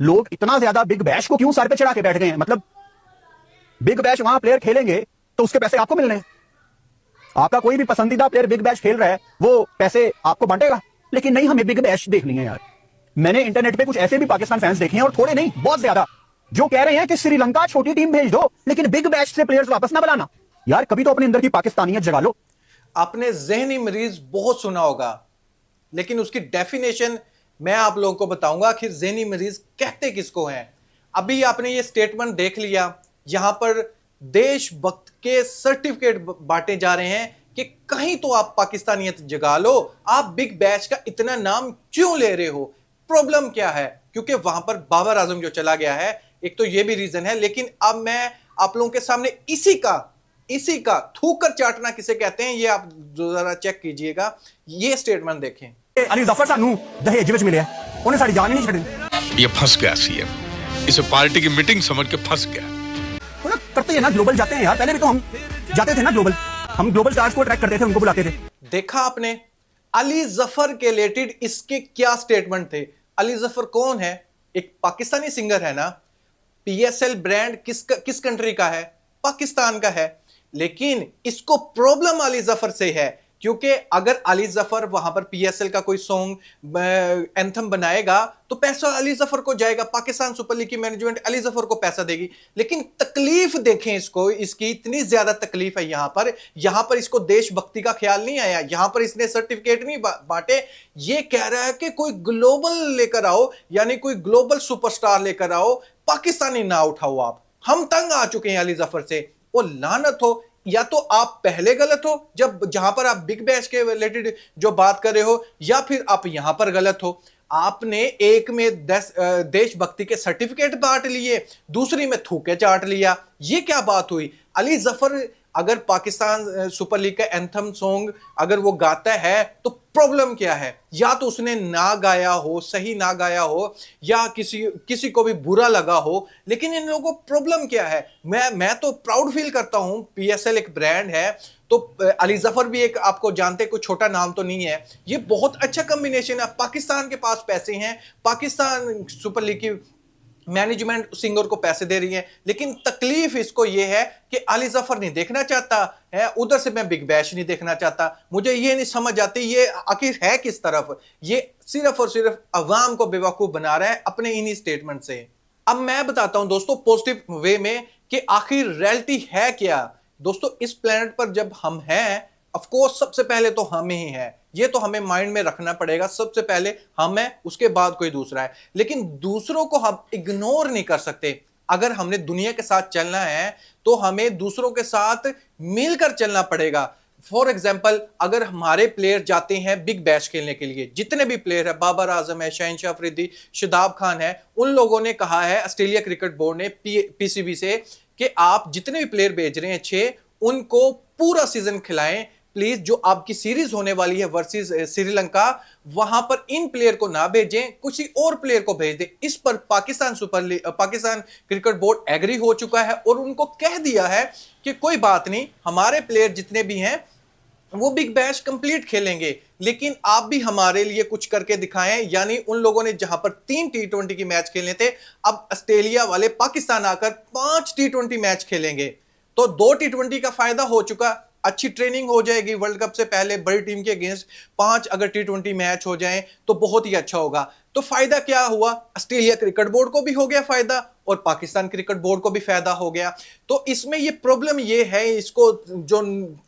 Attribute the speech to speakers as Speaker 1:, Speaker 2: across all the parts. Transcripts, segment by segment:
Speaker 1: लोग इतना ज्यादा बिग बैश को क्यों सर पे चढ़ा के बैठ गए हैं? मतलब बिग बैश वहां प्लेयर खेलेंगे तो उसके पैसे आपको मिलने हैं। आपका कोई भी पसंदीदा प्लेयर बिग बैश खेल रहा है, वो पैसे आपको बांटेगा। लेकिन नहीं, हमें बिग बैश देखनी है यार। मैंने इंटरनेट पे कुछ ऐसे भी पाकिस्तान फैंस देखे हैं, और थोड़े नहीं बहुत ज्यादा, जो कह रहे हैं कि श्रीलंका छोटी टीम भेज दो लेकिन बिग बैश से प्लेयर्स वापस ना बुलाना। यार कभी तो अपने अंदर की पाकिस्तानियत जगा लो।
Speaker 2: आपने जहनी मरीज बहुत सुना होगा, लेकिन उसकी डेफिनेशन मैं आप लोगों को बताऊंगा। आखिर जहनी मरीज कहते किसको हैं। अभी आपने ये स्टेटमेंट देख लिया, यहां पर देशभक्त के सर्टिफिकेट बांटे जा रहे हैं कि कहीं तो आप पाकिस्तानियत जगा लो। आप बिग बैश का इतना नाम क्यों ले रहे हो? प्रॉब्लम क्या है? क्योंकि वहां पर बाबर आजम जो चला गया है, एक तो ये भी रीजन है। लेकिन अब मैं आप लोगों के सामने इसी का थूक कर चाटना किसे कहते हैं, ये आप जरा चेक कीजिएगा। ये स्टेटमेंट देखें।
Speaker 1: अली जफर सानू दहेज विच मिले, उन्हें साड़ी जान ही नहीं छड़ी।
Speaker 3: ये फंस गया सीएम, इसे पार्टी की मीटिंग समझ के फंस गया।
Speaker 1: वो ना करते हैं ना, ग्लोबल जाते हैं यार। पहले भी तो हम जाते थे ना ग्लोबल, हम ग्लोबल स्टार्स को अट्रैक्ट करते थे, उनको बुलाते थे।
Speaker 2: देखा आपने अली जफर के रिलेटेड इसके क्या स्टेटमेंट थे? अली जफर कौन है? एक पाकिस्तानी सिंगर है ना। पीएसएल ब्रांड किस कंट्री का है? पाकिस्तान का है। लेकिन इसको प्रॉब्लम अली जफर से है, क्योंकि अगर अली जफर वहां पर पीएसएल का कोई सॉन्ग एंथम बनाएगा तो पैसा अली जफर को जाएगा। पाकिस्तान सुपर लीग की मैनेजमेंट अली जफर को पैसा देगी। लेकिन तकलीफ देखें इसको, इसकी इतनी ज्यादा तकलीफ है यहां पर इसको देशभक्ति का ख्याल नहीं आया। यहां पर इसने सर्टिफिकेट नहीं बांटे। ये कह रहा है कि कोई ग्लोबल लेकर आओ, यानी कोई ग्लोबल सुपरस्टार लेकर आओ, पाकिस्तानी ना उठाओ। आप हम तंग आ चुके हैं अली जफर से। वो लानत हो, या तो आप पहले गलत हो जब जहां पर आप बिग बैश के रिलेटेड जो बात कर रहे हो, या फिर आप यहां पर गलत हो। आपने एक में 10 देशभक्ति के सर्टिफिकेट बांट लिए, दूसरी में थूके चाट लिया। ये क्या बात हुई? अली जफर अगर पाकिस्तान सुपर लीग का एंथम सॉन्ग अगर वो गाता है तो प्रॉब्लम क्या है? या तो उसने ना गाया हो, सही ना गाया हो, या किसी को भी बुरा लगा हो। लेकिन इन लोगों को प्रॉब्लम क्या है? मैं तो प्राउड फील करता हूं। पीएसएल एक ब्रांड है, तो अली जफर भी एक, आपको जानते, कोई छोटा नाम तो नहीं है। ये बहुत अच्छा कॉम्बिनेशन है। पाकिस्तान के पास पैसे हैं, पाकिस्तान सुपर लीग की मैनेजमेंट सिंगर को पैसे दे रही है। लेकिन तकलीफ इसको यह है कि अली जफर नहीं देखना चाहता है, उधर से मैं बिग बैश नहीं देखना चाहता। मुझे ये नहीं समझ आती ये आखिर है किस तरफ। ये सिर्फ और सिर्फ अवाम को बेवकूफ बना रहा है अपने इन्हीं स्टेटमेंट से। अब मैं बताता हूं दोस्तों पॉजिटिव वे में कि आखिर रियलिटी है क्या। दोस्तों इस प्लेनेट पर जब हम हैं, ऑफ कोर्स सबसे पहले तो हम ही हैं। ये तो हमें माइंड में रखना पड़ेगा। सबसे पहले हम हैं, उसके बाद कोई दूसरा है। लेकिन दूसरों को हम इग्नोर नहीं कर सकते। अगर हमने दुनिया के साथ चलना है तो हमें दूसरों के साथ मिलकर चलना पड़ेगा। फॉर एग्जाम्पल, अगर हमारे प्लेयर जाते हैं बिग बैश खेलने के लिए, जितने भी प्लेयर है, बाबर आजम है, शहनशाह अफरीदी, शादाब खान है, उन लोगों ने कहा है, ऑस्ट्रेलिया क्रिकेट बोर्ड ने पीसीबी से, कि आप जितने भी प्लेयर भेज रहे हैं अच्छे, उनको पूरा सीजन खिलाएं प्लीज। जो आपकी सीरीज होने वाली है वर्सेस श्रीलंका, वहां पर इन प्लेयर को ना भेजें, किसी और प्लेयर को भेज दें। इस पर पाकिस्तान क्रिकेट बोर्ड एग्री हो चुका है और उनको कह दिया है कि कोई बात नहीं, हमारे प्लेयर जितने भी हैं वो बिग बैश कंप्लीट खेलेंगे, लेकिन आप भी हमारे लिए कुछ करके दिखाएं। यानी उन लोगों ने जहां पर 3 टी20 की मैच खेलने थे, अब ऑस्ट्रेलिया वाले पाकिस्तान आकर 5 टी20 मैच खेलेंगे। तो 2 टी20 का फायदा हो चुका। अच्छी ट्रेनिंग हो जाएगी वर्ल्ड कप से पहले बड़ी टीम के अगेंस्ट। 5 अगर टी20 मैच हो जाएं तो बहुत ही अच्छा होगा। तो फायदा क्या हुआ? ऑस्ट्रेलिया क्रिकेट बोर्ड को भी हो गया फायदा और पाकिस्तान क्रिकेट बोर्ड को भी फायदा हो गया। तो इसमें ये प्रॉब्लम ये है, इसको जो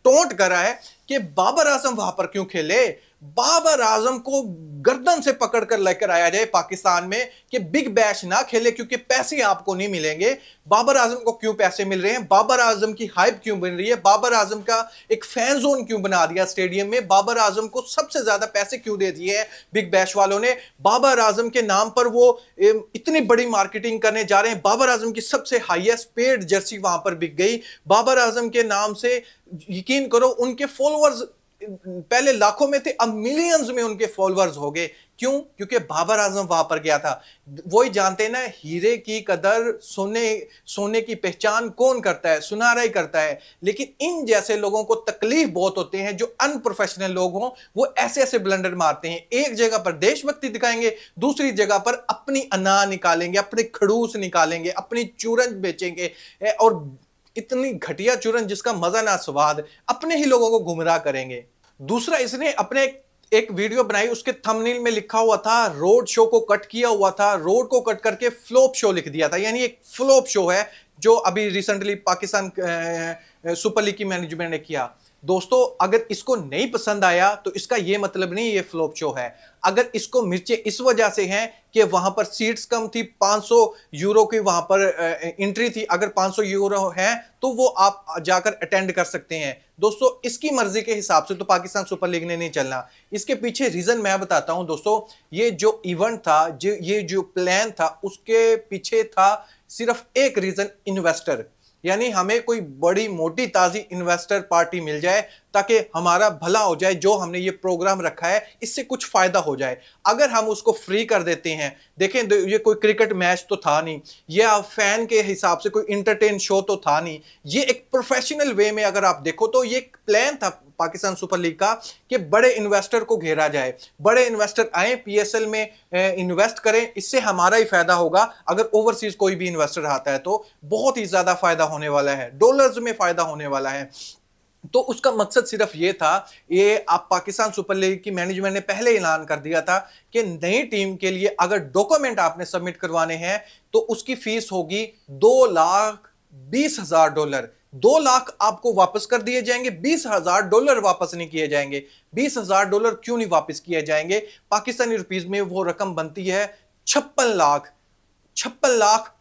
Speaker 2: टोंट करा है कि बाबर आजम वहां पर क्यों खेले। बाबर आजम को गर्दन से पकड़कर लेकर आया जाए पाकिस्तान में कि बिग बैश ना खेले, क्योंकि पैसे आपको नहीं मिलेंगे। बाबर आजम को क्यों पैसे मिल रहे हैं? बाबर आजम की हाइप क्यों बन रही है? बाबर आजम का एक फैन जोन क्यों बना दिया स्टेडियम में? बाबर आजम को सबसे ज्यादा पैसे क्यों दे दिए हैं बिग बैश वालों ने? बाबर आजम के नाम पर वो इतनी बड़ी मार्केटिंग करने जा रहे हैं। बाबर आजम की सबसे हाईएस्ट पेड जर्सी वहां पर बिक गई। बाबर आजम के नाम से यकीन करो उनके फॉलोअर्स पहले लाखों में थे, अब मिलियंस में उनके फॉलोअर्स हो गए। क्यों? क्योंकि बाबर आजम वहां पर गया था। वही जानते हैं ना, हीरे की कदर सोने की पहचान कौन करता है? सुनारा ही करता है। लेकिन इन जैसे लोगों को तकलीफ बहुत होते हैं, जो अनप्रोफेशनल लोग हों, वो ऐसे ऐसे ब्लंडर मारते हैं। एक जगह पर देशभक्ति दिखाएंगे, दूसरी जगह पर अपनी अना निकालेंगे, अपने खड़ूस निकालेंगे, अपनी चूरन बेचेंगे, और इतनी घटिया चूरन जिसका मजा ना स्वाद, अपने ही लोगों को गुमराह करेंगे। दूसरा, इसने अपने एक वीडियो बनाई, उसके थंबनेल में लिखा हुआ था, रोड शो को कट किया हुआ था, रोड को कट करके फ्लॉप शो लिख दिया था। यानी एक फ्लॉप शो है जो अभी रिसेंटली पाकिस्तान सुपर लीग की मैनेजमेंट ने किया। दोस्तों, अगर इसको नहीं पसंद आया तो इसका यह मतलब नहीं ये फ्लॉप शो है। अगर इसको मिर्चें इस वजह से हैं कि वहां पर सीट्स कम थी, 500 यूरो की वहां पर एंट्री थी, अगर 500 यूरो है तो वो आप जाकर अटेंड कर सकते हैं। दोस्तों, इसकी मर्जी के हिसाब से तो पाकिस्तान सुपर लीग ने नहीं चलना। इसके पीछे रीजन मैं बताता हूं दोस्तों। ये जो इवेंट था, ये जो प्लान था, उसके पीछे था सिर्फ एक रीजन, इन्वेस्टर। यानी हमें कोई बड़ी मोटी ताजी इन्वेस्टर पार्टी मिल जाए ताकि हमारा भला हो जाए, जो हमने ये प्रोग्राम रखा है इससे कुछ फायदा हो जाए। अगर हम उसको फ्री कर देते हैं, देखें ये कोई क्रिकेट मैच तो था नहीं, या फैन के हिसाब से कोई इंटरटेन शो तो था नहीं, ये एक प्रोफेशनल वे में अगर आप देखो तो ये एक प्लान था पाकिस्तान सुपर लीग का कि बड़े इन्वेस्टर को घेरा जाए, बड़े इन्वेस्टर आए, पीएसएल में इन्वेस्ट करें, इससे हमारा ही फायदा होगा। अगर ओवरसीज कोई भी इन्वेस्टर आता है तो बहुत ही ज्यादा फायदा होने वाला है, डॉलर्स में फायदा होने वाला है। तो उसका मकसद सिर्फ ये था। ये आप पाकिस्तान सुपर लीग की मैनेजमेंट ने पहले ऐलान कर दिया था कि नई टीम के लिए अगर डॉक्यूमेंट आपने सबमिट करवाने हैं तो उसकी फीस होगी $2,20,000। 2 लाख आपको वापस कर दिए जाएंगे, $20,000 वापस नहीं किए जाएंगे। $20,000 क्यों नहीं वापस किए जाएंगे? पाकिस्तानी रुपीज में वो रकम बनती है 56 लाख। 56 लाख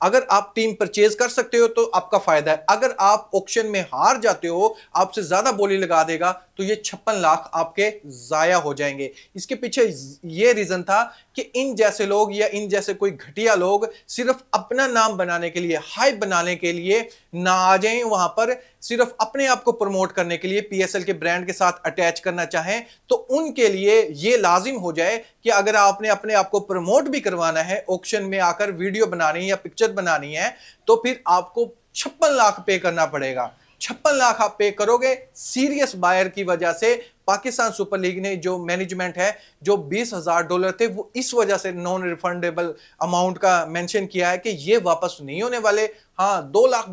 Speaker 2: अगर आप टीम परचेज कर सकते हो तो आपका फायदा है। अगर आप ऑक्शन में हार जाते हो, आपसे ज्यादा बोली लगा देगा, तो ये 56 लाख आपके जाया हो जाएंगे। इसके पीछे ये रीजन था कि इन जैसे लोग या इन जैसे कोई घटिया लोग सिर्फ अपना नाम बनाने के लिए, हाइप बनाने के लिए ना आ जाएं वहां पर, सिर्फ अपने आप को प्रमोट करने के लिए पीएसएल के ब्रांड के साथ अटैच करना चाहें, तो उनके लिए ये लाजिम हो जाए कि अगर आपने अपने आप को प्रमोट भी करवाना है, ऑक्शन में आकर वीडियो बनानी है या पिक्चर बनानी है, तो फिर आपको 56 लाख पे करना पड़ेगा। 56 लाख आप पे करोगे। सीरियस बायर की वजह से पाकिस्तान सुपर लीग ने जो मैनेजमेंट है, जो $20,000 थे, वो इस वजह से नॉन रिफंडेबल अमाउंट का मेंशन किया है कि ये वापस नहीं होने वाले। हाँ, $2 लाख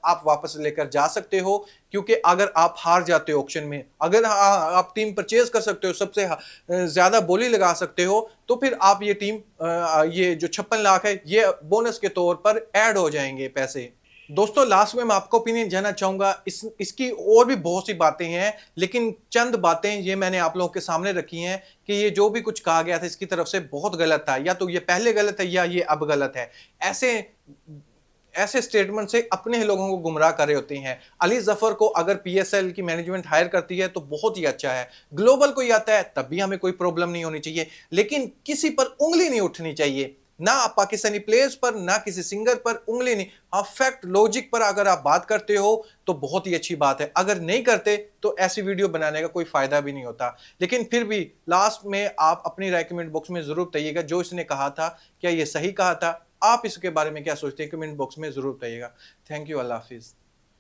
Speaker 2: आप वापस लेकर जा सकते हो, क्योंकि अगर आप हार जाते हो ऑक्शन में, अगर आप टीम परचेज कर सकते हो, सबसे ज्यादा बोली लगा सकते हो, तो फिर आप ये टीम, ये जो 56 लाख है, ये बोनस के तौर पर ऐड हो जाएंगे पैसे। दोस्तों, लास्ट में मैं आपका ओपिनियन जानना चाहूंगा। इसकी और भी बहुत सी बातें हैं, लेकिन चंद बातें ये मैंने आप लोगों के सामने रखी हैं कि ये जो भी कुछ कहा गया था इसकी तरफ से बहुत गलत था, या तो ये पहले गलत है या ये अब गलत है। ऐसे स्टेटमेंट से अपने ही लोगों को गुमराह कर रहे होते हैं। अली जफर को अगर पीएसएल की मैनेजमेंट हायर करती है तो बहुत ही अच्छा है, ग्लोबल कोई आता है तब भी हमें कोई प्रॉब्लम नहीं होनी चाहिए, लेकिन किसी पर उंगली नहीं उठनी चाहिए, ना पाकिस्तानी प्लेयर्स पर, ना किसी सिंगर पर उंगली नहीं। हाँ, फैक्ट लॉजिक पर अगर आप बात करते हो तो बहुत ही अच्छी बात है, अगर नहीं करते तो ऐसी वीडियो बनाने का कोई फायदा भी नहीं होता। लेकिन फिर भी लास्ट में आप अपनी राय कमेंट बॉक्स में जरूर बताइएगा, जो इसने कहा था क्या ये सही कहा था, आप इसके बारे में क्या सोचते हैं, कमेंट बॉक्स में जरूर बताइएगा। Thank you, Allah Hafiz.